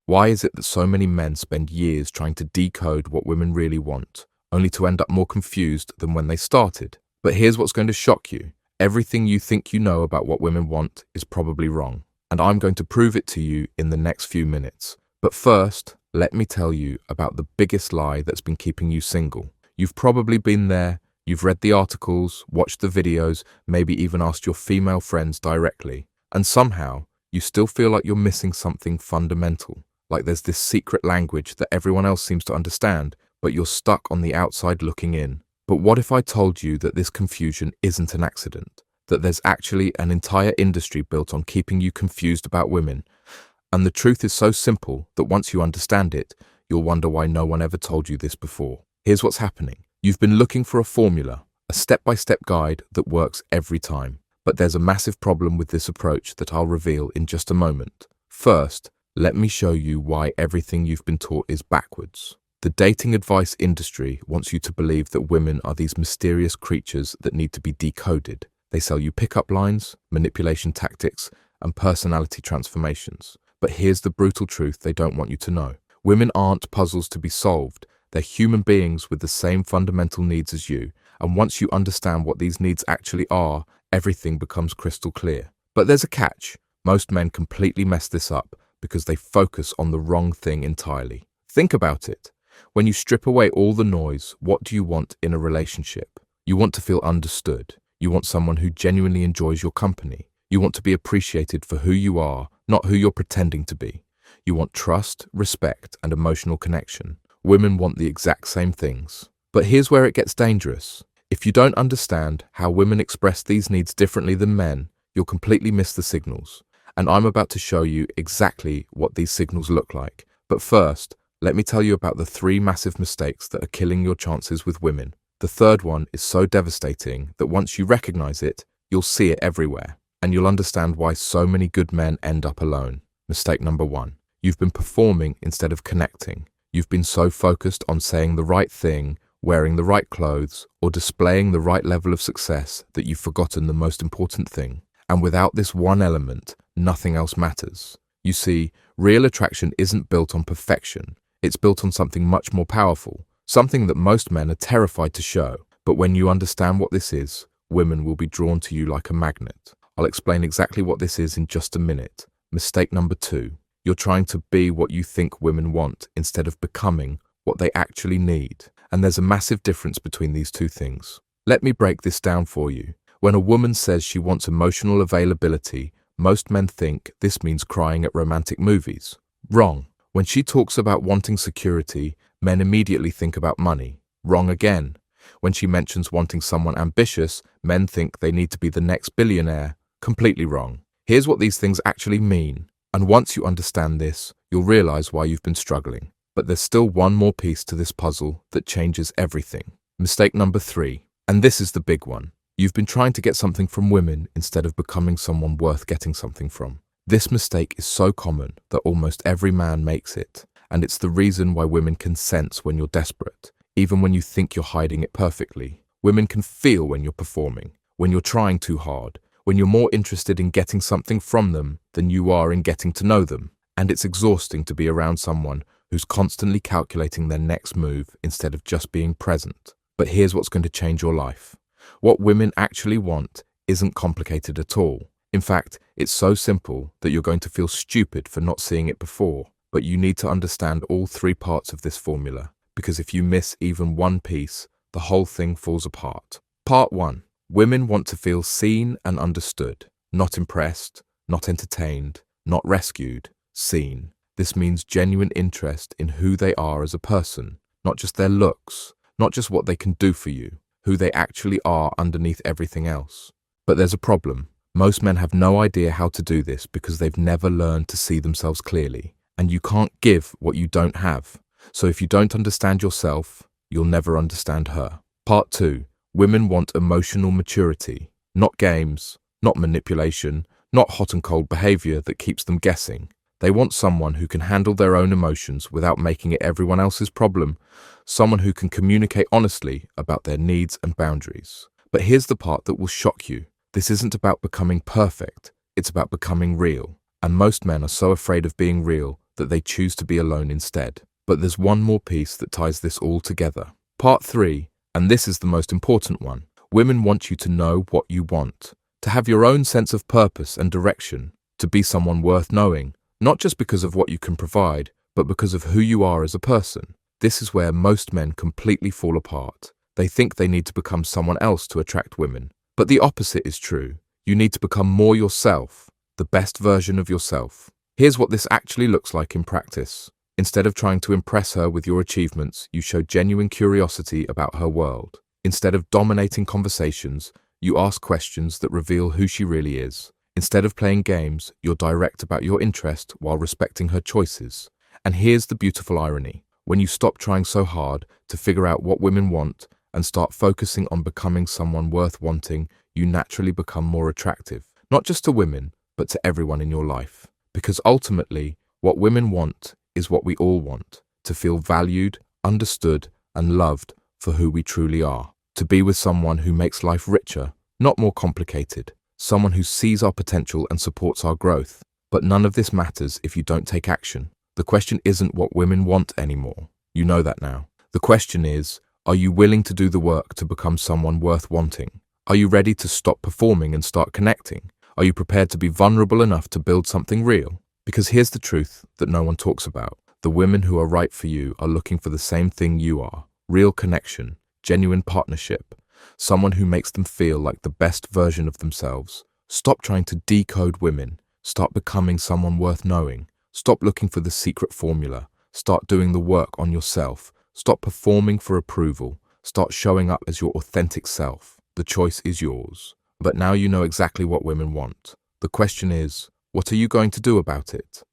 Why is it that so many men spend years trying to decode what women really want, only to end up more confused than when they started? But here's what's going to shock you. Everything you think you know about what women want is probably wrong, and I'm going to prove it to you in the next few minutes. But first, let me tell you about the biggest lie that's been keeping you single. You've probably been there, you've read the articles, watched the videos, maybe even asked your female friends directly, and somehow you still feel like you're missing something fundamental, like there's this secret language that everyone else seems to understand, but you're stuck on the outside looking in. But what if I told you that this confusion isn't an accident, that there's actually an entire industry built on keeping you confused about women? And the truth is so simple that once you understand it, you'll wonder why no one ever told you this before. Here's what's happening. You've been looking for a formula, a step-by-step guide that works every time. But there's a massive problem with this approach that I'll reveal in just a moment. First, let me show you why everything you've been taught is backwards. The dating advice industry wants you to believe that women are these mysterious creatures that need to be decoded. They sell you pickup lines, manipulation tactics, and personality transformations. But here's the brutal truth they don't want you to know. Women aren't puzzles to be solved. They're human beings with the same fundamental needs as you. And once you understand what these needs actually are, everything becomes crystal clear. But there's a catch. Most men completely mess this up because they focus on the wrong thing entirely. Think about it. When you strip away all the noise, what do you want in a relationship? You want to feel understood. You want someone who genuinely enjoys your company. You want to be appreciated for who you are, not who you're pretending to be. You want trust, respect, and emotional connection. Women want the exact same things. But here's where it gets dangerous. If you don't understand how women express these needs differently than men, you'll completely miss the signals. And I'm about to show you exactly what these signals look like. But first, let me tell you about the 3 massive mistakes that are killing your chances with women. The third one is so devastating that once you recognize it, you'll see it everywhere. And you'll understand why so many good men end up alone. Mistake number 1. You've been performing instead of connecting. You've been so focused on saying the right thing, wearing the right clothes, or displaying the right level of success that you've forgotten the most important thing. And without this one element, nothing else matters. You see, real attraction isn't built on perfection. It's built on something much more powerful, something that most men are terrified to show. But when you understand what this is, women will be drawn to you like a magnet. I'll explain exactly what this is in just a minute. Mistake number 2. You're trying to be what you think women want instead of becoming what they actually need. And there's a massive difference between these two things. Let me break this down for you. When a woman says she wants emotional availability, most men think this means crying at romantic movies. Wrong. When she talks about wanting security, men immediately think about money. Wrong again. When she mentions wanting someone ambitious, men think they need to be the next billionaire. Completely wrong. Here's what these things actually mean. And once you understand this, you'll realize why you've been struggling. But there's still one more piece to this puzzle that changes everything. Mistake number 3. And this is the big one. You've been trying to get something from women instead of becoming someone worth getting something from. This mistake is so common that almost every man makes it. And it's the reason why women can sense when you're desperate, even when you think you're hiding it perfectly. Women can feel when you're performing, when you're trying too hard, when you're more interested in getting something from them than you are in getting to know them. And it's exhausting to be around someone who's constantly calculating their next move instead of just being present. But here's what's going to change your life. What women actually want isn't complicated at all. In fact, it's so simple that you're going to feel stupid for not seeing it before. But you need to understand all 3 parts of this formula, because if you miss even one piece, the whole thing falls apart. Part 1. Women want to feel seen and understood, not impressed, not entertained, not rescued, seen. This means genuine interest in who they are as a person, not just their looks, not just what they can do for you, who they actually are underneath everything else. But there's a problem. Most men have no idea how to do this because they've never learned to see themselves clearly. And you can't give what you don't have. So if you don't understand yourself, you'll never understand her. Part 2. Women want emotional maturity, not games, not manipulation, not hot and cold behavior that keeps them guessing. They want someone who can handle their own emotions without making it everyone else's problem. Someone who can communicate honestly about their needs and boundaries. But here's the part that will shock you. This isn't about becoming perfect. It's about becoming real. And most men are so afraid of being real that they choose to be alone instead. But there's one more piece that ties this all together. Part 3, and this is the most important one. Women want you to know what you want, to have your own sense of purpose and direction, to be someone worth knowing, not just because of what you can provide, but because of who you are as a person. This is where most men completely fall apart. They think they need to become someone else to attract women. But the opposite is true. You need to become more yourself, the best version of yourself. Here's what this actually looks like in practice. Instead of trying to impress her with your achievements, you show genuine curiosity about her world. Instead of dominating conversations, you ask questions that reveal who she really is. Instead of playing games, you're direct about your interest while respecting her choices. And here's the beautiful irony. When you stop trying so hard to figure out what women want and start focusing on becoming someone worth wanting, you naturally become more attractive, not just to women, but to everyone in your life. Because ultimately, what women want is what we all want, to feel valued, understood, and loved for who we truly are. To be with someone who makes life richer, not more complicated. Someone who sees our potential and supports our growth. But none of this matters if you don't take action. The question isn't what women want anymore. You know that now. The question is, are you willing to do the work to become someone worth wanting? Are you ready to stop performing and start connecting? Are you prepared to be vulnerable enough to build something real? Because here's the truth that no one talks about. The women who are right for you are looking for the same thing you are. Real connection, genuine partnership, someone who makes them feel like the best version of themselves. Stop trying to decode women. Start becoming someone worth knowing. Stop looking for the secret formula. Start doing the work on yourself. Stop performing for approval. Start showing up as your authentic self. The choice is yours. But now you know exactly what women want. The question is, what are you going to do about it?